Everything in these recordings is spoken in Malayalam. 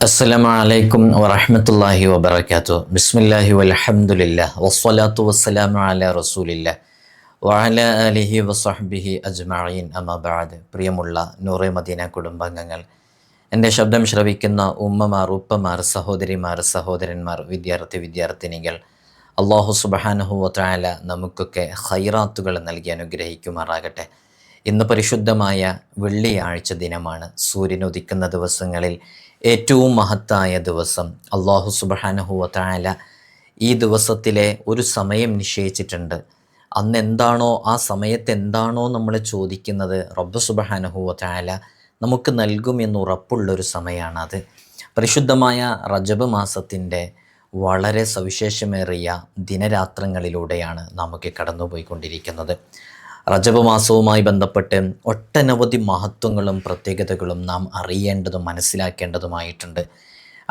അസ്സലാമു അലൈക്കും വറഹ്മത്തുള്ളാഹി വബറകാതുഹു. ബിസ്മില്ലാഹി വൽഹംദുലില്ലാഹ് വസ്സലാത്തു വസ്സലാമു അലാ റസൂലില്ലാഹ് വഅലാ ആലിഹി വസഹ്ബിഹി അജ്മഈൻ. അമ്മാ ബഅദ്. പ്രിയമുള്ള നൂറെ മദീന കുടുംബാംഗങ്ങൾ, എൻ്റെ ശബ്ദം ശ്രവിക്കുന്ന ഉമ്മമാർ, ഉപ്പമാർ, സഹോദരിമാർ, സഹോദരന്മാർ, വിദ്യാർത്ഥിനികൾ, അല്ലാഹു സുബ്ഹാനഹു വ തആല നമുക്കൊക്കെ ഖൈറാത്തുകൾ നൽകി അനുഗ്രഹിക്കുമാറാകട്ടെ. ഇന്ന് പരിശുദ്ധമായ വെള്ളിയാഴ്ച ദിനമാണ്. സൂര്യൻ ഉദിക്കുന്ന ദിവസങ്ങളിൽ ഏറ്റവും മഹത്തായ ദിവസം. അല്ലാഹു സുബ്ഹാനഹു വ തആല ഈ ദിവസത്തിലെ ഒരു സമയം നിശ്ചയിച്ചിട്ടുണ്ട്. അന്ന് എന്താണോ, ആ സമയത്ത് എന്താണോ നമ്മൾ ചോദിക്കുന്നത്, റബ്ബ് സുബ്ഹാനഹു വ തആല നമുക്ക് നൽകുമെന്ന് ഉറപ്പുള്ളൊരു സമയമാണത്. പരിശുദ്ധമായ റജബ് മാസത്തിൻ്റെ വളരെ സവിശേഷമേറിയ ദിനരാത്രങ്ങളിലൂടെയാണ് നാമൊക്കെ കടന്നുപോയിക്കൊണ്ടിരിക്കുന്നത്. റജബ് മാസവുമായി ബന്ധപ്പെട്ട് ഒട്ടനവധി മഹത്വങ്ങളും പ്രത്യേകതകളും നാം അറിയേണ്ടതും മനസ്സിലാക്കേണ്ടതുമായിട്ടുണ്ട്.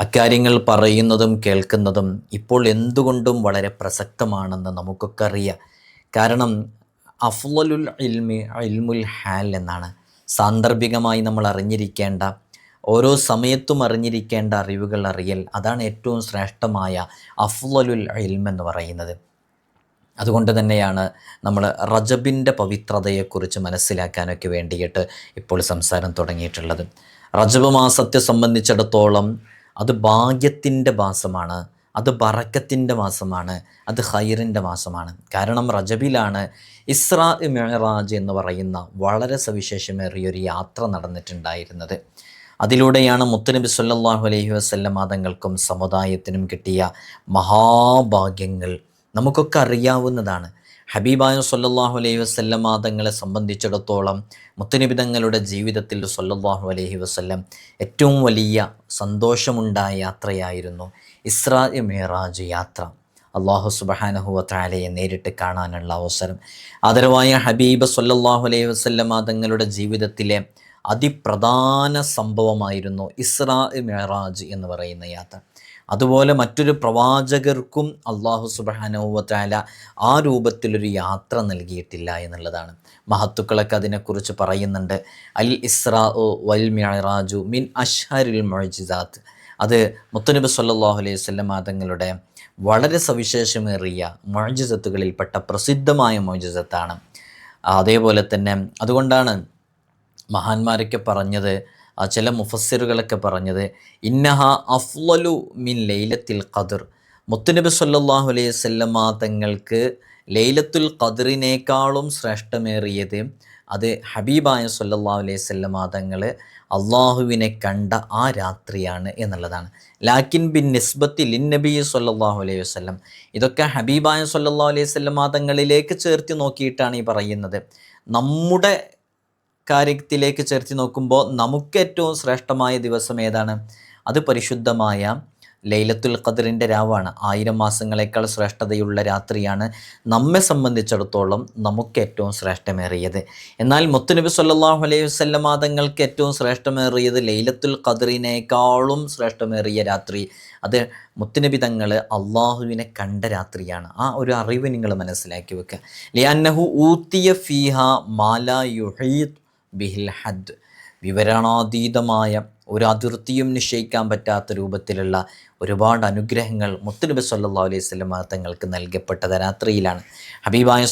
അക്കാര്യങ്ങൾ പറയുന്നതും കേൾക്കുന്നതും ഇപ്പോൾ എന്തുകൊണ്ടും വളരെ പ്രസക്തമാണെന്ന് നമുക്കൊക്കെ അറിയാം. കാരണം അഫ്ളലുൽ ഇൽമി ഇൽമുൽ ഹാൽ എന്നാണ്. സാന്ദർഭികമായി നമ്മൾ അറിഞ്ഞിരിക്കേണ്ട, ഓരോ സമയത്തും അറിഞ്ഞിരിക്കേണ്ട അറിവുകൾ അറിയൽ, അതാണ് ഏറ്റവും ശ്രേഷ്ഠമായ അഫ്ളലുൽ ഇൽം എന്ന് പറയുന്നത്. അതുകൊണ്ട് തന്നെയാണ് നമ്മൾ റജബിൻ്റെ പവിത്രതയെക്കുറിച്ച് മനസ്സിലാക്കാനൊക്കെ വേണ്ടിയിട്ട് ഇപ്പോൾ സംസാരം തുടങ്ങിയിട്ടുള്ളത്. റജബ് മാസത്തെ സംബന്ധിച്ചിടത്തോളം അത് ഭാഗ്യത്തിൻ്റെ മാസമാണ്, അത് ബറക്കത്തിൻ്റെ മാസമാണ്, അത് ഖൈറിൻ്റെ മാസമാണ്. കാരണം റജബിലാണ് ഇസ്രാ മിഅ്റാജ് എന്ന് പറയുന്ന വളരെ സവിശേഷമേറിയൊരു യാത്ര നടന്നിട്ടുണ്ടായിരുന്നത്. അതിലൂടെയാണ് മുത്തുനബി സല്ലല്ലാഹു അലൈഹി വസല്ലം തങ്ങൾക്കും സമുദായത്തിനും കിട്ടിയ മഹാഭാഗ്യങ്ങൾ നമുക്കൊക്കെ അറിയാവുന്നതാണ്. ഹബീബായ സല്ലല്ലാഹു അലൈഹി വസല്ലം തങ്ങളെ സംബന്ധിച്ചിടത്തോളം മുത്തുനബി തങ്ങളുടെ ജീവിതത്തിൽ സല്ലല്ലാഹു അലൈഹി വസല്ലം ഏറ്റവും വലിയ സന്തോഷമുണ്ടായ യാത്രയായിരുന്നു ഇസ്രാ മിഅ്റാജ് യാത്ര. അല്ലാഹു സുബ്ഹാനഹു വ തആലയെ നേരിട്ട് കാണാനുള്ള അവസരം. ആദരവായ ഹബീബ് സല്ലല്ലാഹു അലൈഹി വസല്ലം തങ്ങളുടെ ജീവിതത്തിലെ അതിപ്രധാന സംഭവമായിരുന്നു ഇസ്രാ മിഅ്റാജ് എന്ന് പറയുന്ന യാത്ര. അതുപോലെ മറ്റൊരു പ്രവാചകർക്കും അല്ലാഹു സുബ്ഹാനഹു വ തആല ആ രൂപത്തിലൊരു യാത്ര നൽകിയിട്ടില്ല എന്നുള്ളതാണ്. മഹത്തുക്കളൊക്കെ അതിനെക്കുറിച്ച് പറയുന്നുണ്ട്. അൽ ഇസ്രാ വൽ മിഅ്റാജു മിൻ അഷ്ഹരിൽ മുഅ്ജിസാത്ത്. അത് മുത്തുനബി സല്ലല്ലാഹു അലൈഹി വസല്ലം തങ്ങളുടെ വളരെ സവിശേഷമേറിയ മുഅ്ജിസത്തുകളിൽപ്പെട്ട പ്രസിദ്ധമായ മുഅ്ജിസത്താണ്. അതേപോലെ തന്നെ അതുകൊണ്ടാണ് മഹാന്മാരൊക്കെ പറഞ്ഞത്, ചില മുഫസ്സിറുകളൊക്കെ പറഞ്ഞത്, ഇന്നഹ അഫ്ളലു മിൻ ലൈലത്തിൽ ഖദ്ർ. മുത്തുനബി സല്ലല്ലാഹു അലൈഹി വസല്ലം തങ്ങൾക്ക് ലൈലത്തുൽ ഖദ്റിനേക്കാളും ശ്രേഷ്ഠമേറിയത് അത് ഹബീബായ സല്ലല്ലാഹു അലൈഹി വസല്ലം തങ്ങൾ അള്ളാഹുവിനെ കണ്ട ആ രാത്രിയാണ് എന്നുള്ളതാണ്. ലാക്കിൻ ബിൻ നിസ്ബത്തി ലിൻ നബി സല്ലല്ലാഹു അലൈഹി വസല്ലം. ഇതൊക്കെ ഹബീബായ സല്ലല്ലാഹു അലൈഹി വസല്ലം തങ്ങളിലേക്ക് ചേർത്ത് നോക്കിയിട്ടാണ് ഈ പറയുന്നത്. നമ്മുടെ കാര്യത്തിലേക്ക് ചേർത്ത് നോക്കുമ്പോൾ നമുക്ക് ഏറ്റവും ശ്രേഷ്ഠമായ ദിവസം ഏതാണ്? അത് പരിശുദ്ധമായ ലൈലത്തുൽ ഖദ്റിൻ്റെ രാവാണ്. 1000 മാസങ്ങളെക്കാൾ ശ്രേഷ്ഠതയുള്ള രാത്രിയാണ് നമ്മെ സംബന്ധിച്ചിടത്തോളം നമുക്ക് ഏറ്റവും ശ്രേഷ്ഠമേറിയത്. എന്നാൽ മുത്തുനബി സല്ലല്ലാഹു അലൈഹി വസല്ലം തങ്ങൾക്ക് ഏറ്റവും ശ്രേഷ്ഠമേറിയത് ലൈലത്തുൽ ഖദ്റിനേക്കാളും ശ്രേഷ്ഠമേറിയ രാത്രി അത് മുത്തുനബി തങ്ങൾ അള്ളാഹുവിനെ കണ്ട രാത്രിയാണ്. ആ ഒരു അറിവ് നിങ്ങൾ മനസ്സിലാക്കി വെക്കുക. ലിഅന്നഹു ഊതിയ ഫീഹ മാലാ യുഹീത് ബിഹിൽ ഹദ്. വിവരണാതീതമായ ഒരു അതിർത്തിയും നിശ്ചയിക്കാൻ പറ്റാത്ത രൂപത്തിലുള്ള ഒരുപാട് അനുഗ്രഹങ്ങൾ മുത്തുനബി സല്ലല്ലാഹു അലൈഹി വസല്ലം തങ്ങൾക്ക് നൽകപ്പെട്ടത് രാത്രിയിലാണ്. ഹബീബായ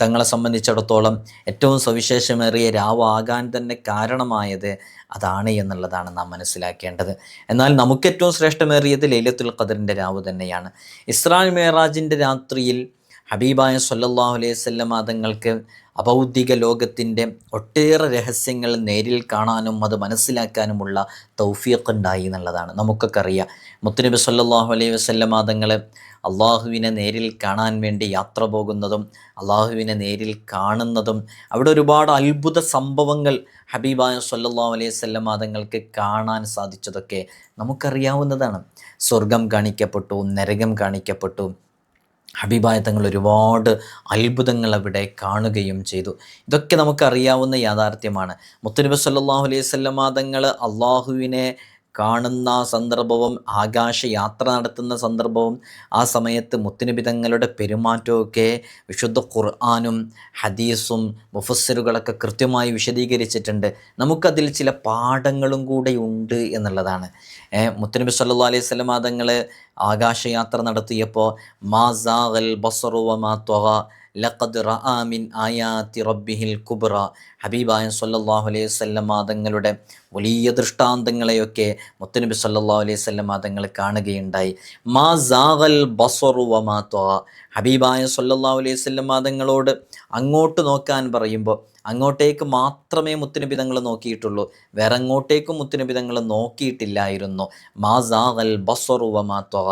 തങ്ങളെ സംബന്ധിച്ചിടത്തോളം ഏറ്റവും സവിശേഷമേറിയ രാവാകാൻ തന്നെ കാരണമായത് അതാണ് എന്നുള്ളതാണ് നാം മനസ്സിലാക്കേണ്ടത്. എന്നാൽ നമുക്ക് ഏറ്റവും ശ്രേഷ്ഠമേറിയത് ലൈലത്തുൽ ഖദ്റിൻ്റെ രാവ് തന്നെയാണ്. ഇസ്രാ മിഅ്റാജിൻ്റെ രാത്രിയിൽ ഹബീബായ സല്ലല്ലാഹു അലൈഹി വസല്ലം തങ്ങൾക്ക് അഭൗതിക ലോകത്തിൻ്റെ ഒട്ടേറെ രഹസ്യങ്ങൾ നേരിൽ കാണാനും അത് മനസ്സിലാക്കാനുമുള്ള തൗഫീഖ് ഉണ്ടായി എന്നുള്ളതാണ്. നമുക്കൊക്കെ അറിയാം, മുത്തുനബി സല്ലല്ലാഹു അലൈഹി വസല്ലം തങ്ങൾ അള്ളാഹുവിനെ നേരിൽ കാണാൻ വേണ്ടി യാത്ര പോകുന്നതും അള്ളാഹുവിനെ നേരിൽ കാണുന്നതും അവിടെ ഒരുപാട് അത്ഭുത സംഭവങ്ങൾ ഹബീബായ സല്ലല്ലാഹു അലൈഹി വസല്ലം തങ്ങൾക്ക് കാണാൻ സാധിച്ചതൊക്കെ നമുക്കറിയാവുന്നതാണ്. സ്വർഗം കാണിക്കപ്പെട്ടു, നരകം കാണിക്കപ്പെട്ടു. ഹബീബായ തങ്ങൾ ഒരുപാട് അത്ഭുതങ്ങൾ അവിടെ കാണുകയും ചെയ്തു. ഇതൊക്കെ നമുക്കറിയാവുന്ന യാഥാർത്ഥ്യമാണ്. മുത്തുനബി സല്ലല്ലാഹു അലൈഹി വസല്ലം തങ്ങൾ അള്ളാഹുവിനെ കാണുന്ന സന്ദർഭവും ആകാശയാത്ര നടത്തുന്ന സന്ദർഭവും ആ സമയത്ത് മുത്തുനബി തങ്ങളുടെ പെരുമാറ്റമൊക്കെ വിശുദ്ധ ഖുർആനും ഹദീസും മുഫസ്സിറുകളൊക്കെ കൃത്യമായി വിശദീകരിച്ചിട്ടുണ്ട്. നമുക്കതിൽ ചില പാഠങ്ങളും കൂടെ ഉണ്ട് എന്നുള്ളതാണ്. മുത്തുനബി സല്ലല്ലാഹു അലൈഹി വസല്ലം തങ്ങൾ ആകാശയാത്ര നടത്തിയപ്പോൾ മാ സാഗൽ ബസറു വമാ ത്വഗ ലഖദ് റഅ മിൻ ആയാതി റബ്ബിഹിൽ കുബ്ര, ഹബീബായ സല്ലല്ലാഹു അലൈഹി വസല്ലം തങ്ങളുടെ വലിയ ദൃഷ്ടാന്തങ്ങളെയൊക്കെ മുത്തുനബി സല്ലല്ലാഹു അലൈഹി വസല്ലം തങ്ങൾ കാണുകയുണ്ടായി. മാ സാഗൽ ബസറു വമാ ത്വഗ, ഹബീബായ സല്ലല്ലാഹു അലൈഹി വസല്ലം തങ്ങളോട് അങ്ങോട്ട് നോക്കാൻ പറയുമ്പോൾ അങ്ങോട്ടേക്ക് മാത്രമേ മുത്തുനബി തങ്ങൾ നോക്കിയിട്ടുള്ളൂ, വേറെ അങ്ങോട്ടേക്കും മുത്തുനബി തങ്ങൾ നോക്കിയിട്ടില്ലായിരുന്നു. മാ സാഗൽ ബസറു വമാ ത്വഗ,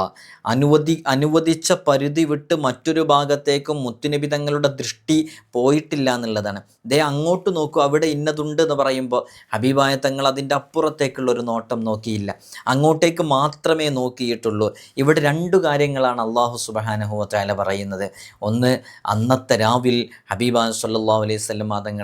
അനുവദിച്ച പരിധി വിട്ട് മറ്റൊരു ഭാഗത്തേക്കും മുത്തുനബി തങ്ങളുടെ ദൃഷ്ടി പോയിട്ടില്ല എന്നുള്ളതാണ്. ദേ അങ്ങോട്ട് നോക്കൂ, അവിടെ ഇന്നതുണ്ട് എന്ന് പറയുമ്പോൾ ഹബീബായ തങ്ങൾ അതിൻ്റെ അപ്പുറത്തേക്കുള്ളൊരു നോട്ടം നോക്കിയില്ല, അങ്ങോട്ടേക്ക് മാത്രമേ നോക്കിയിട്ടുള്ളൂ. ഇവിടെ രണ്ടു കാര്യങ്ങളാണ് അള്ളാഹു സുബ്ഹാനഹു വ തആല പറയുന്നത്. ഒന്ന്, അന്നത്തെ രാവിൽ ഹബീബായ സല്ലല്ലാഹു അലൈഹി വസല്ലം തങ്ങൾ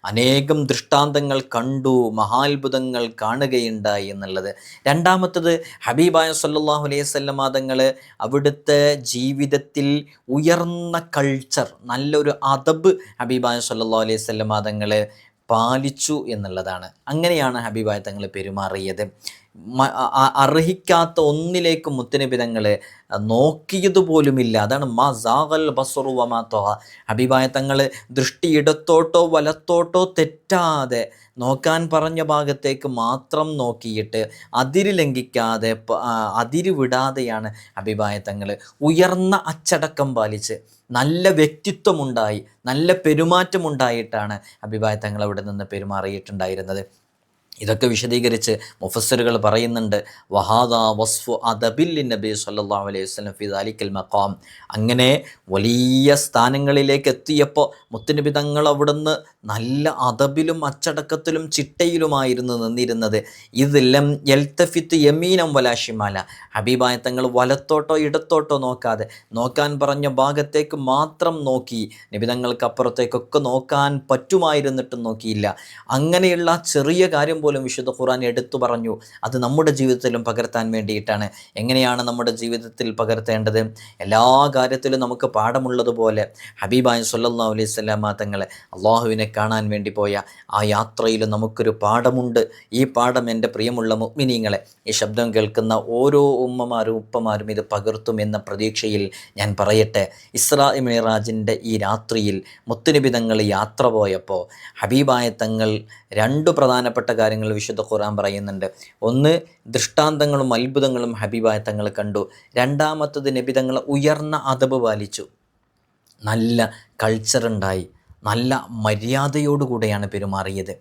അനേകം ദൃഷ്ടാന്തങ്ങൾ കണ്ടു, മഹാത്ഭുതങ്ങൾ കാണുകയുണ്ടായി എന്നുള്ളത്. രണ്ടാമത്തത്, ഹബീബായ സല്ലല്ലാഹു അലൈഹി വസല്ലം തങ്ങൾ അവിടുത്തെ ജീവിതത്തിൽ ഉയർന്ന കൾച്ചർ, നല്ലൊരു അദബ് ഹബീബായ സല്ലല്ലാഹു അലൈഹി വസല്ലം തങ്ങൾ പാലിച്ചു എന്നുള്ളതാണ്. അങ്ങനെയാണ് ഹബീബായ തങ്ങൾ പെരുമാറിയത്. അർഹിക്കാത്ത ഒന്നിലേക്കും മുത്തുനബി തങ്ങൾ നോക്കിയതുപോലുമില്ല. അതാണ് മാ സാഗൽ ബസറു വമാ ത്വഗ, ഹബീബായ തങ്ങൾ ദൃഷ്ടി ഇടത്തോട്ടോ വലത്തോട്ടോ തെറ്റാതെ നോക്കാൻ പറഞ്ഞ ഭാഗത്തേക്ക് മാത്രം നോക്കിയിട്ട് അതിര് ലംഘിക്കാതെ അതിര് വിടാതെയാണ് ഹബീബായ തങ്ങൾ ഉയർന്ന അച്ചടക്കം പാലിച്ച് നല്ല വ്യക്തിത്വമുണ്ടായി നല്ല പെരുമാറ്റമുണ്ടായിട്ടാണ് ഹബീബായ തങ്ങൾ അവിടെ നിന്ന് പെരുമാറിയിട്ടുണ്ടായിരുന്നത്. ഇതൊക്കെ വിശദീകരിച്ച് മുഫസ്സിറുകൾ പറയുന്നുണ്ട്. വഹാദാ വസ്ഫു അദബിൽ നബി സല്ലല്ലാഹു അലൈഹി വസല്ലം ഫി ദാലിക്കൽ മഖാം, അങ്ങനെ വലിയ സ്ഥാനങ്ങളിലേക്ക് എത്തിയപ്പോൾ മുത്തുനബി തങ്ങൾ അവിടുന്ന് നല്ല അദബിലും അച്ചടക്കത്തിലും ചിട്ടയിലുമായിരുന്നു നിന്നിരുന്നത്. ഇത് ലം യൽതഫിത്ത് യമീനം വലാ ശിമാല, ഹബീബായ തങ്ങൾ വലത്തോട്ടോ ഇടത്തോട്ടോ നോക്കാതെ നോക്കാൻ പറഞ്ഞ ഭാഗത്തേക്ക് മാത്രം നോക്കി, നബി തങ്ങൾക്ക് അപ്പുറത്തേക്കൊക്കെ നോക്കാൻ പറ്റുമായിരുന്നിട്ടും നോക്കിയില്ല. അങ്ങനെയുള്ള ചെറിയ കാര്യം പോലും വിശുദ്ധ ഖുർആൻ എടുത്തു പറഞ്ഞു. അത് നമ്മുടെ ജീവിതത്തിലും പകർത്താൻ വേണ്ടിയിട്ടാണ്. എങ്ങനെയാണ് നമ്മുടെ ജീവിതത്തിൽ പകർത്തേണ്ടത്? എല്ലാ കാര്യത്തിലും നമുക്ക് പാഠമുള്ളതുപോലെ ഹബീബായ സല്ലല്ലാഹു അലൈഹി വസല്ലം തങ്ങളെ അള്ളാഹുവിനെ കാണാൻ വേണ്ടി പോയ ആ യാത്രയിൽ നമുക്കൊരു പാഠമുണ്ട്. ഈ പാഠം എൻ്റെ പ്രിയമുള്ള മുഅ്മിനീങ്ങളെ, ഈ ശബ്ദം കേൾക്കുന്ന ഓരോ ഉമ്മമാരും ഉപ്പമാരും ഇത് പകർത്തുമെന്ന പ്രതീക്ഷയിൽ ഞാൻ പറയട്ടെ. ഇസ്രാ മിഅ്റാജിൻ്റെ ഈ രാത്രിയിൽ മുത്തുനബി തങ്ങൾ യാത്ര പോയപ്പോൾ ഹബീബായ തങ്ങൾ രണ്ട് പ്രധാനപ്പെട്ട കാര്യങ്ങൾ വിശുദ്ധ ഖുർആൻ പറയുന്നുണ്ട്. ഒന്ന്, ദൃഷ്ടാന്തങ്ങളും അത്ഭുതങ്ങളും ഹബീബായ തങ്ങൾ കണ്ടു. രണ്ടാമത്തത്, നബി തങ്ങൾ ഉയർന്ന അദബ് പാലിച്ചു, നല്ല കൾച്ചറുണ്ടായി, നല്ല മര്യാദയോടുകൂടെയാണ് പെരുമാറിയത്.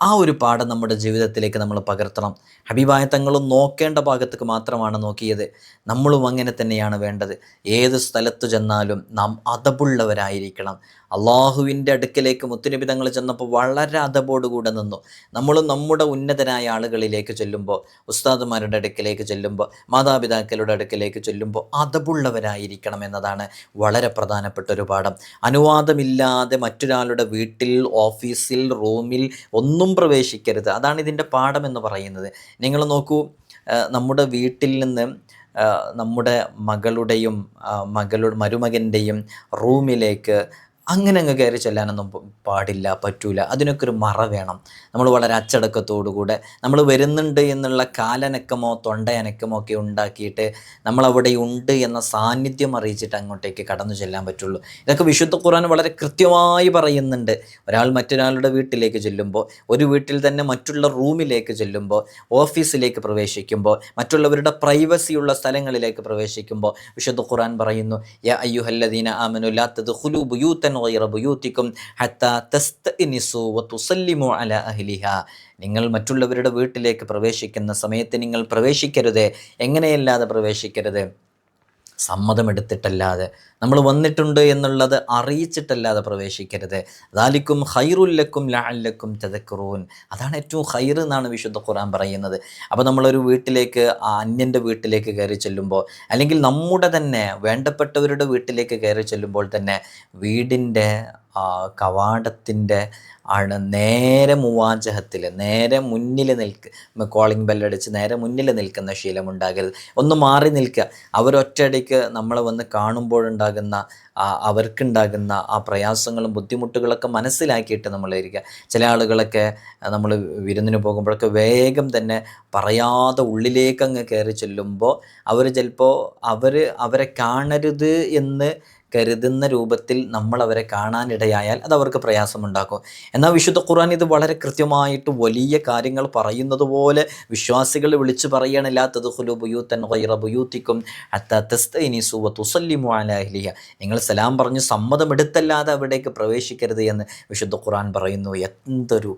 ആ ഒരു പാഠം നമ്മുടെ ജീവിതത്തിലേക്ക് നമ്മൾ പകർത്തണം. ഹബീബായ തങ്ങളും നോക്കേണ്ട ഭാഗത്തേക്ക് മാത്രമാണ് നോക്കിയത്. നമ്മളും അങ്ങനെ തന്നെയാണ് വേണ്ടത്. ഏത് സ്ഥലത്ത് ചെന്നാലും നാം അദബുള്ളവരായിരിക്കണം. അള്ളാഹുവിൻ്റെ അടുക്കലേക്ക് മുത്തുനബി തങ്ങൾ ചെന്നപ്പോൾ വളരെ അദബോടുകൂടെ നിന്നു. നമ്മളും നമ്മുടെ ഉന്നതരായ ആളുകളിലേക്ക് ചെല്ലുമ്പോൾ, ഉസ്താദുമാരുടെ അടുക്കലേക്ക് ചെല്ലുമ്പോൾ, മാതാപിതാക്കളുടെ അടുക്കലേക്ക് ചെല്ലുമ്പോൾ അദബുള്ളവരായിരിക്കണം എന്നതാണ് വളരെ പ്രധാനപ്പെട്ട ഒരു പാഠം. അനുവാദമില്ലാതെ മറ്റൊരാളുടെ വീട്ടിൽ, ഓഫീസിൽ, റൂമിൽ ഒന്നും പ്രവേശിക്കരുത്. അതാണ് ഇതിൻ്റെ പാഠം എന്ന് പറയുന്നത്. നിങ്ങൾ നോക്കൂ, നമ്മുടെ വീട്ടിൽ നിന്ന് നമ്മുടെ മകളുടെയും മരുമകൻ്റെയും റൂമിലേക്ക് അങ്ങനെ അങ്ങ് കയറി ചെല്ലാനൊന്നും പാടില്ല, പറ്റൂല. അതിനൊക്കെ ഒരു മറ വേണം. നമ്മൾ വളരെ അച്ചടക്കത്തോടുകൂടെ നമ്മൾ വരുന്നുണ്ട് എന്നുള്ള കാലനക്കമോ തൊണ്ടയനക്കമോ ഒക്കെ ഉണ്ടാക്കിയിട്ട് നമ്മളവിടെ ഉണ്ട് എന്ന സാന്നിധ്യം അറിയിച്ചിട്ട് അങ്ങോട്ടേക്ക് കടന്നു ചെല്ലാൻ പറ്റുള്ളൂ. ഇതൊക്കെ വിശുദ്ധ ഖുർആൻ വളരെ കൃത്യമായി പറയുന്നുണ്ട്. ഒരാൾ മറ്റൊരാളുടെ വീട്ടിലേക്ക് ചെല്ലുമ്പോൾ, ഒരു വീട്ടിൽ തന്നെ മറ്റുള്ള റൂമിലേക്ക് ചെല്ലുമ്പോൾ, ഓഫീസിലേക്ക് പ്രവേശിക്കുമ്പോൾ, മറ്റുള്ളവരുടെ പ്രൈവസിയുള്ള സ്ഥലങ്ങളിലേക്ക് പ്രവേശിക്കുമ്പോൾ വിശുദ്ധ ഖുർആൻ പറയുന്നു, യാ അയ്യുഹല്ലദീന ആമനു ലാ തദ്ഖുലൂ ബുയൂതൻ ഗൈറ ബുയൂതികും ഹത്താ തസ്തഅനിസു വതുസല്ലിമു അലാ അഹ്ലിഹാ. നിങ്ങൾ മറ്റുള്ളവരുടെ വീട്ടിലേക്ക് പ്രവേശിക്കുന്ന സമയത്ത് നിങ്ങൾ പ്രവേശിക്കരുത്. എങ്ങനെയല്ലാതെ പ്രവേശിക്കരുത്? സമ്മതമെടുത്തിട്ടല്ലാതെ, നമ്മൾ വന്നിട്ടുണ്ട് എന്നുള്ളത് അറിയിച്ചിട്ടല്ലാതെ പ്രവേശിക്കരുത്. ദാലിക്കും ഖൈറുല്ലക്കും ലഅല്ലക്കും തദക്കറൂൻ, അതാണ് ഏറ്റവും ഖൈർ എന്നാണ് വിശുദ്ധ ഖുർആൻ പറയുന്നത്. അപ്പോൾ നമ്മളൊരു വീട്ടിലേക്ക്, അന്യൻ്റെ വീട്ടിലേക്ക് കയറി ചെല്ലുമ്പോൾ, അല്ലെങ്കിൽ നമ്മുടെ തന്നെ വേണ്ടപ്പെട്ടവരുടെ വീട്ടിലേക്ക് കയറി ചെല്ലുമ്പോൾ തന്നെ വീടിൻ്റെ കവാടത്തിൻ്റെ നേരെ മുവാജഹത്തിൽ നേരെ മുന്നിൽ കോളിംഗ് ബെല്ലടിച്ച് നേരെ മുന്നിൽ നിൽക്കുന്ന ശീലമുണ്ടാകരുത്. ഒന്ന് മാറി നിൽക്കുക. അവരൊറ്റയടിക്ക് നമ്മളെ വന്ന് കാണുമ്പോഴുണ്ടാകുന്ന അവർക്കുണ്ടാകുന്ന ആ പ്രയാസങ്ങളും ബുദ്ധിമുട്ടുകളൊക്കെ മനസ്സിലാക്കിയിട്ട് നമ്മളിരിക്കുക. ചില ആളുകളൊക്കെ നമ്മൾ വിരുന്നിന് പോകുമ്പോഴൊക്കെ വേഗം തന്നെ പറയാതെ ഉള്ളിലേക്ക് അങ്ങ് കയറി ചെല്ലുമ്പോൾ അവർ ചിലപ്പോൾ അവരെ കാണരുത് എന്ന് കരുതുന്ന രൂപത്തിൽ നമ്മൾ അവരെ കാണാനിടയായാൽ അത് അവർക്ക് പ്രയാസമുണ്ടാക്കും. എന്നാൽ വിശുദ്ധ ഖുർആൻ ഇത് വളരെ കൃത്യമായിട്ട് വലിയ കാര്യങ്ങൾ പറയുന്നത് പോലെ വിശ്വാസികൾ വിളിച്ചു പറയണം, ലാ തദ്ഖുലൂ ബുയൂതൻ ഗൈറ ബുയൂതിക്കും ഹത്താ തസ്തഅനിസു വതുസല്ലിമു അലാ അഹ്ലിഹാ. നിങ്ങൾ സലാം പറഞ്ഞ് സമ്മതമെടുത്തല്ലാതെ അവിടേക്ക് പ്രവേശിക്കരുത് എന്ന് വിശുദ്ധ ഖുർആൻ പറയുന്നു. എന്തൊരു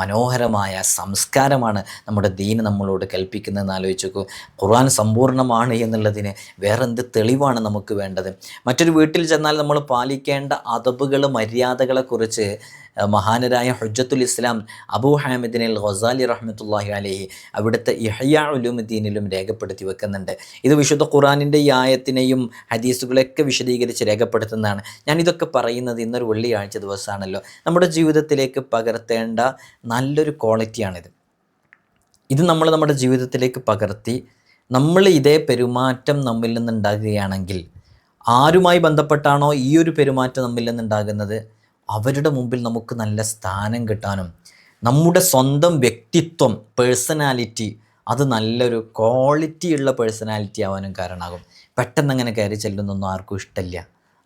മനോഹരമായ സംസ്കാരമാണ് നമ്മുടെ ദീൻ നമ്മളോട് കൽപ്പിക്കുന്നതെന്ന് ആലോചിച്ചു. ഖുർആൻ സമ്പൂർണ്ണമാണ് എന്നുള്ളതിന് വേറെന്ത് തെളിവാണ് നമുക്ക് വേണ്ടത്? മറ്റൊരു വീട്ടിൽ ചെന്നാൽ നമ്മൾ പാലിക്കേണ്ട അദബുകൾ മര്യാദകളെക്കുറിച്ച് മഹാനരായ ഹുജ്ജത്തുൽ ഇസ്ലാം അബൂ ഹാമിദിൻ അൽ ഗസാലി റഹ്മത്തുള്ളാഹി അലൈഹി അവിടുത്തെ ഇഹ്യാ ഉലൂമുദ്ദീനിലും രേഖപ്പെടുത്തി വെക്കുന്നുണ്ട്. ഇത് വിശുദ്ധ ഖുർആനിൻ്റെ ഈ ആയത്തിനെയും ഹദീസുകളെയൊക്കെ വിശദീകരിച്ച് രേഖപ്പെടുത്തുന്നതാണ്. ഞാനിതൊക്കെ പറയുന്നത് ഇന്നൊരു വെള്ളിയാഴ്ച ദിവസമാണല്ലോ. നമ്മുടെ ജീവിതത്തിലേക്ക് പകർത്തേണ്ട നല്ലൊരു ക്വാളിറ്റിയാണിത്. ഇത് നമ്മൾ നമ്മുടെ ജീവിതത്തിലേക്ക് പകർത്തി നമ്മൾ ഇതേ പെരുമാറ്റം നമ്മിൽ നിന്നുണ്ടാകുകയാണെങ്കിൽ, ആരുമായി ബന്ധപ്പെട്ടാണോ ഈ ഒരു പെരുമാറ്റം നമ്മിൽ നിന്നുണ്ടാകുന്നത് അവരുടെ മുമ്പിൽ നമുക്ക് നല്ല സ്ഥാനം കിട്ടാനും നമ്മുടെ സ്വന്തം വ്യക്തിത്വം, പേഴ്സണാലിറ്റി, അത് നല്ലൊരു ക്വാളിറ്റിയുള്ള പേഴ്സണാലിറ്റി ആവാനും കാരണമാകും. പെട്ടെന്ന് അങ്ങനെ കയറി ചെല്ലുന്നൊന്നും ആർക്കും ഇഷ്ടമില്ല.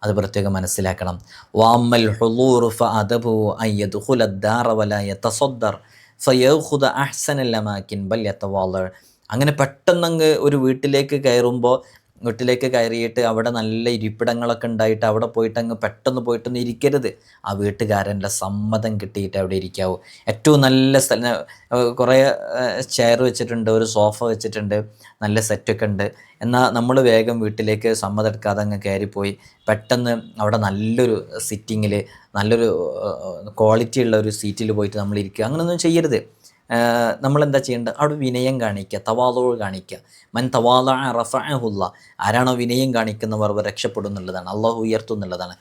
അത് പ്രത്യേകം മനസ്സിലാക്കണം. വാമ്മൽ ഹുളൂറു ഫഅദബു അയ്യദ്ഖുല ദാറ വലാ യതസദ്ദർ ഫയഖുദ അഹ്സനൽ അമാകിൻ ബൽ യതവാള. അങ്ങനെ പെട്ടെന്നങ്ങ് ഒരു വീട്ടിലേക്ക് കയറിയിട്ട് അവിടെ നല്ല ഇരിപ്പിടങ്ങളൊക്കെ ഉണ്ടായിട്ട് അവിടെ പോയിട്ടങ്ങ് പെട്ടെന്ന് പോയിട്ടൊന്നും ഇരിക്കരുത്. ആ വീട്ടുകാരൻ്റെ സമ്മതം കിട്ടിയിട്ട് അവിടെ ഇരിക്കാവൂ. ഏറ്റവും നല്ല സ്ഥലം, കുറേ ചെയർ വെച്ചിട്ടുണ്ട്, ഒരു സോഫ വെച്ചിട്ടുണ്ട്, നല്ല സെറ്റൊക്കെ ഉണ്ട്. എന്നാൽ നമ്മൾ വേഗം വീട്ടിലേക്ക് സമ്മതം എടുക്കാതെ അങ്ങ് കയറിപ്പോയി പെട്ടെന്ന് അവിടെ നല്ലൊരു സിറ്റിങ്ങിൽ നല്ലൊരു ക്വാളിറ്റി ഉള്ള ഒരു സീറ്റിൽ പോയിട്ട് നമ്മൾ ഇരിക്കുക. അങ്ങനെയൊന്നും ചെയ്യരുത്. നമ്മളെന്താ ചെയ്യേണ്ടത്? അവിടെ വിനയം കാണിക്കുക, തവാളു കാണിക്കുക. മൻ തവാളഅ റഫഅഹുല്ലാഹ്. ആരാണോ വിനയം കാണിക്കുന്നവർ അവർ രക്ഷപ്പെടും എന്നുള്ളതാണ്, അള്ളാഹു ഉയർത്തും എന്നുള്ളതാണ്.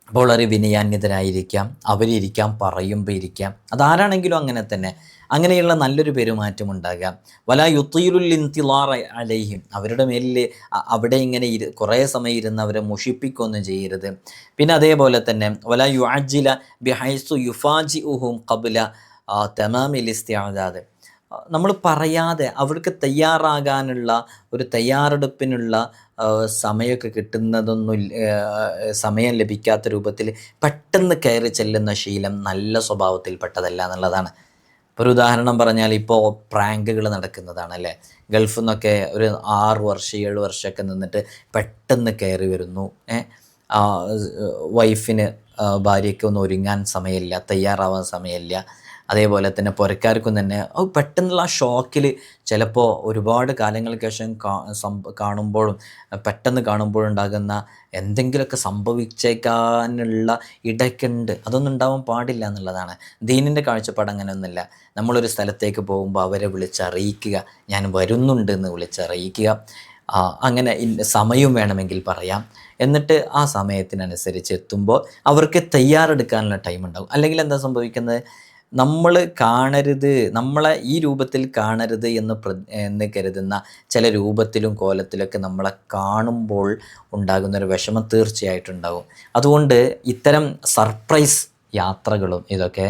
അപ്പോൾ വളരെ വിനയാന്യതരായിരിക്കാം, അവരിയ്ക്കാം, പറയുമ്പോൾ ഇരിക്കാം. അതാരാണെങ്കിലും അങ്ങനെ തന്നെ. അങ്ങനെയുള്ള നല്ലൊരു പെരുമാറ്റം ഉണ്ടാകാം. വലാ യുത്തീലുൽ ഇൻതിളാറ അലൈഹിം. അവരുടെ മേലിൽ അവിടെ ഇങ്ങനെ കുറേ സമയം ഇരുന്ന് അവരെ മുഷിപ്പിക്കുകയൊന്നും ചെയ്യരുത്. പിന്നെ അതേപോലെ തന്നെ വലാ യുഅജ്ജില ബിഹൈസു യുഫാജിഉഹും ഖബ്ല തമാമിൽ ഇസ്തിഅദാദ്. നമ്മൾ പറയാതെ അവർക്ക് തയ്യാറാകാനുള്ള ഒരു തയ്യാറെടുപ്പിനുള്ള സമയമൊക്കെ സമയം ലഭിക്കാത്ത രൂപത്തിൽ പെട്ടെന്ന് കയറി ചെല്ലുന്ന ശീലം നല്ല സ്വഭാവത്തിൽപ്പെട്ടതല്ല എന്നുള്ളതാണ്. ഒരു ഉദാഹരണം പറഞ്ഞാൽ, ഇപ്പോൾ പ്രാങ്കുകൾ നടക്കുന്നതാണ് അല്ലേ. ഗൾഫിൽ നിന്നൊക്കെ ഒരു 6 വർഷം 7 വർഷമൊക്കെ നിന്നിട്ട് പെട്ടെന്ന് കയറി വരുന്നു. വൈഫിന് ഭാര്യയ്ക്ക് ഒന്നും ഒരുങ്ങാൻ സമയമില്ല, തയ്യാറാവാൻ സമയമില്ല. അതേപോലെ തന്നെ പുരക്കാർക്കും തന്നെ പെട്ടെന്നുള്ള ആ ഷോക്കിൽ ചിലപ്പോൾ ഒരുപാട് കാലങ്ങൾക്ക് ശേഷം പെട്ടെന്ന് കാണുമ്പോഴുണ്ടാകുന്ന എന്തെങ്കിലുമൊക്കെ സംഭവിച്ചേക്കാനുള്ള ഇടയ്ക്കുണ്ട്. അതൊന്നും ഉണ്ടാവാൻ പാടില്ല എന്നുള്ളതാണ്. ദീനിൻ്റെ കാഴ്ചപ്പാട് അങ്ങനെയൊന്നുമില്ല. നമ്മളൊരു സ്ഥലത്തേക്ക് പോകുമ്പോൾ അവരെ വിളിച്ചറിയിക്കുക, ഞാൻ വരുന്നുണ്ട് എന്ന് വിളിച്ചറിയിക്കുക. അങ്ങനെ സമയം വേണമെങ്കിൽ പറയാം. എന്നിട്ട് ആ സമയത്തിനനുസരിച്ച് എത്തുമ്പോൾ അവർക്ക് തയ്യാറെടുക്കാനുള്ള ടൈം ഉണ്ടാകും. അല്ലെങ്കിൽ എന്താ സംഭവിക്കുന്നത്? നമ്മൾ കാണരുത്, നമ്മളെ ഈ രൂപത്തിൽ കാണരുത് എന്ന് കരുതുന്ന ചില രൂപത്തിലും കോലത്തിലൊക്കെ നമ്മളെ കാണുമ്പോൾ ഉണ്ടാകുന്നൊരു വിഷമം തീർച്ചയായിട്ടും ഉണ്ടാകും. അതുകൊണ്ട് ഇത്തരം സർപ്രൈസ് യാത്രകളും അതൊക്കെ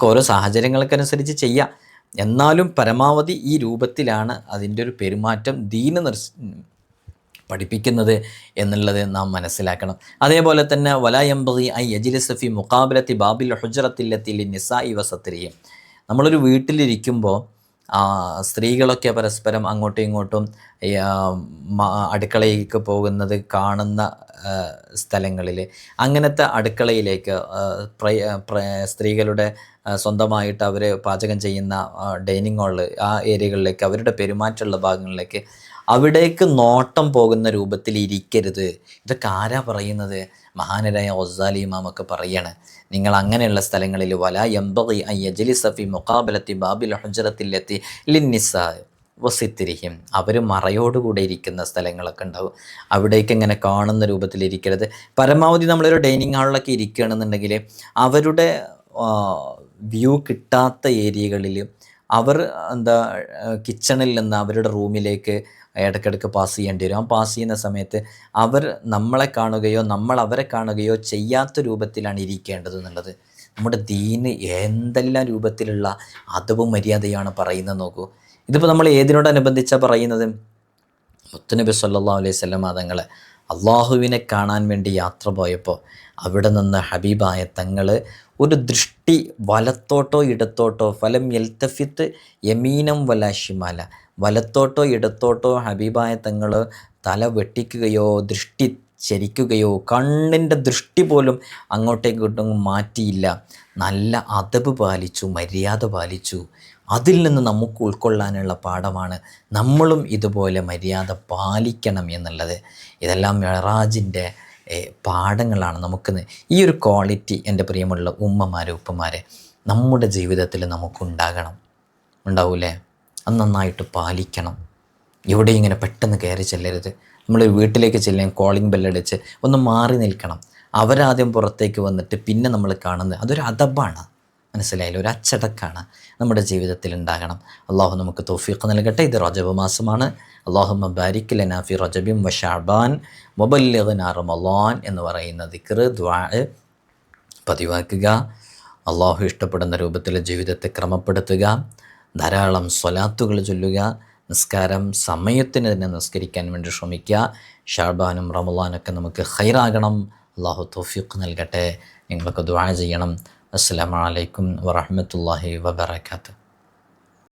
ഓരോ സാഹചര്യങ്ങൾക്കനുസരിച്ച് ചെയ്യാം. എന്നാലും പരമാവധി ഈ രൂപത്തിലാണ് അതിൻ്റെ ഒരു പെരുമാറ്റം ദീന് പഠിപ്പിക്കുന്നത് എന്നുള്ളത് നാം മനസ്സിലാക്കണം. അതേപോലെ തന്നെ വലാ യംബഗി അൻ യജ്ലിസ ഫി മുഖാബലത്തി ബാബിൽ ഹുജ്റത്തില്ലത്തി ലിന്നിസാഇ വസത്രിഹിം. നമ്മളൊരു വീട്ടിലിരിക്കുമ്പോൾ സ്ത്രീകളൊക്കെ പരസ്പരം അങ്ങോട്ടും ഇങ്ങോട്ടും അടുക്കളയിലേക്ക് പോകുന്നത് കാണുന്ന സ്ഥലങ്ങളിൽ, അങ്ങനത്തെ അടുക്കളയിലേക്ക് സ്ത്രീകളുടെ സ്വന്തമായിട്ട് അവർ പാചകം ചെയ്യുന്ന ഡൈനിങ് ഹാള്, ആ ഏരിയകളിലേക്ക്, അവരുടെ പെരുമാറ്റമുള്ള ഭാഗങ്ങളിലേക്ക് അവിടേക്ക് നോട്ടം പോകുന്ന രൂപത്തിൽ ഇരിക്കരുത്. ഇതൊക്കെ ആരാ പറയുന്നത്? മഹാനരായ ഗസാലി ഇമാമൊക്കെ പറയാണ്, നിങ്ങൾ അങ്ങനെയുള്ള സ്ഥലങ്ങളിൽ വലാ യംബഗി അൻ യജ്ലിസ ഫി മുഖാബലത്തി ബാബിൽ ഹുജ്റത്തില്ലത്തി ലിന്നിസാ വസിത്തിരിക്കും. അവർ മറയോടുകൂടെ ഇരിക്കുന്ന സ്ഥലങ്ങളൊക്കെ ഉണ്ടാവും. അവിടേക്ക് ഇങ്ങനെ കാണുന്ന രൂപത്തിലിരിക്കരുത്. പരമാവധി നമ്മളൊരു ഡൈനിങ് ഹാളിലൊക്കെ ഇരിക്കുകയാണെന്നുണ്ടെങ്കിൽ അവരുടെ വ്യൂ കിട്ടാത്ത ഏരിയകളിൽ അവർ കിച്ചണിൽ നിന്ന് അവരുടെ റൂമിലേക്ക് ഇടയ്ക്കിടയ്ക്ക് പാസ് ചെയ്യേണ്ടി വരും. ആ പാസ് ചെയ്യുന്ന സമയത്ത് അവർ നമ്മളെ കാണുകയോ നമ്മൾ അവരെ കാണുകയോ ചെയ്യാത്ത രൂപത്തിലാണ് ഇരിക്കേണ്ടത് എന്നുള്ളത്. നമ്മുടെ ദീന് എന്തെല്ലാം രൂപത്തിലുള്ള അദബും മര്യാദയാണ് പറയുന്നത് നോക്കൂ. ഇതിപ്പോൾ നമ്മൾ ഏതിനോടനുബന്ധിച്ചാണ് പറയുന്നത്? മുത്തുനബി സല്ലല്ലാഹു അലൈഹി വസല്ലം തങ്ങൾ അള്ളാഹുവിനെ കാണാൻ വേണ്ടി യാത്ര പോയപ്പോൾ അവിടെ നിന്ന് ഹബീബായ തങ്ങൾ ഒരു ദൃഷ്ടി വലത്തോട്ടോ ഇടത്തോട്ടോ, ഫലം യൽത്തഫിത്ത് യമീനം വലാ ഷിമാല, വലത്തോട്ടോ ഇടത്തോട്ടോ ഹബീബായ തങ്ങൾ തല വെട്ടിക്കുകയോ ദൃഷ്ടി ചരിക്കുകയോ കണ്ണിൻ്റെ ദൃഷ്ടി പോലും അങ്ങോട്ടേക്കും മാറ്റിയില്ല. നല്ല അദബ് പാലിച്ചു, മര്യാദ പാലിച്ചു. അതിൽ നിന്ന് നമുക്ക് ഉൾക്കൊള്ളാനുള്ള പാഠമാണ് നമ്മളും ഇതുപോലെ മര്യാദ പാലിക്കണം എന്നുള്ളത്. ഇതെല്ലാം മെഹറാജിൻ്റെ പാഠങ്ങളാണ്. നമുക്ക് ഈ ഒരു ക്വാളിറ്റി എൻ്റെ പ്രിയമുള്ള ഉമ്മമാരെ ഉപ്പമാരെ നമ്മുടെ ജീവിതത്തിൽ നമുക്കുണ്ടാകണം. ഉണ്ടാവൂലേ? അത് നന്നായിട്ട് പാലിക്കണം. എവിടെ ഇങ്ങനെ പെട്ടെന്ന് കയറി ചെല്ലരുത്. നമ്മൾ വീട്ടിലേക്ക് ചെല്ലാൻ കോളിംഗ് ബെല്ലടിച്ച് ഒന്ന് മാറി നിൽക്കണം. അവരാദ്യം പുറത്തേക്ക് വന്നിട്ട് പിന്നെ നമ്മൾ കാണുന്നത് അതൊരു അദബാണ്. മനസ്സിലായാലും ഒരു അച്ചടക്കാണ് നമ്മുടെ ജീവിതത്തിൽ ഉണ്ടാകണം. അള്ളാഹു നമുക്ക് തൗഫീഖ് നൽകട്ടെ. ഇത് റജബ് മാസമാണ്. അല്ലാഹുമ്മ ബാരിക് ലനാ ഫി റജബിൻ വ ശഅബാൻ വബല്ലിഗ്നാ റമളാൻ എന്ന് പറയുന്ന ദിക്ർ ദുആ പതിവാക്കുക. അള്ളാഹു ഇഷ്ടപ്പെടുന്ന രൂപത്തിൽ ജീവിതത്തെ ക്രമപ്പെടുത്തുക. ധാരാളം സ്വലാത്തുകൾ ചൊല്ലുക. നിസ്കാരം സമയത്തിന് തന്നെ നിസ്കരിക്കാൻ വേണ്ടി ശ്രമിക്കുക. ശഅബാനും റമളാനൊക്കെ നമുക്ക് ഖൈറാകണം. അള്ളാഹു തൗഫീഖ് നൽകട്ടെ. നിങ്ങളൊക്കെ ദുആ ചെയ്യണം. അസ്സലാമു അലൈക്കും വറഹ്മത്തുള്ളാഹി വബറകാതുഹു.